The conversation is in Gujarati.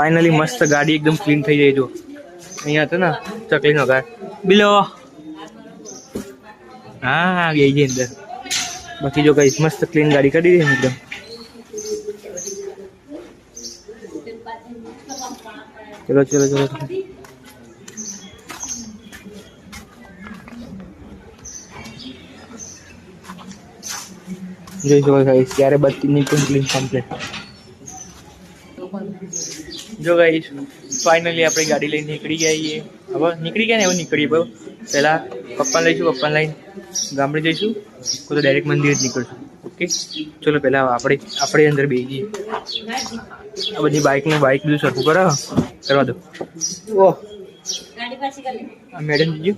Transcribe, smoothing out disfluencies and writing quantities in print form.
ફાઇનલી મસ્ત ગાડી એકદમ ક્લીન થઈ જાય. જો અહીંયા હતો ને ચકલીનો ઘર બિલો. હા ગઈ છે અંદર. બાકી જો કઈ મસ્ત ક્લીન ગાડી કરી દીધી એકદમ. ચલો ચલો ચલો જોઈ શકો ગાઈસ ક્યારે બત્તીની ક્લીન કમ્પ્લીટ. જો ગાઈસ ફાઇનલી આપણે ગાડી લઈને નીકળી ગયા છીએ. હવે નીકળી ગયા ને હવે નીકળીએ બહુ પહેલાં પપ્પાને લઈશું. પપ્પાને લઈને ગામડે જઈશું તો ડાયરેક્ટ મંદિર જ નીકળશું. ઓકે ચલો પહેલાં આપણે અંદર બેસી જઈએ. આ બધી બાઇક બધું સરખું કરવા દો. ઓહ આ મેડમ જીજુ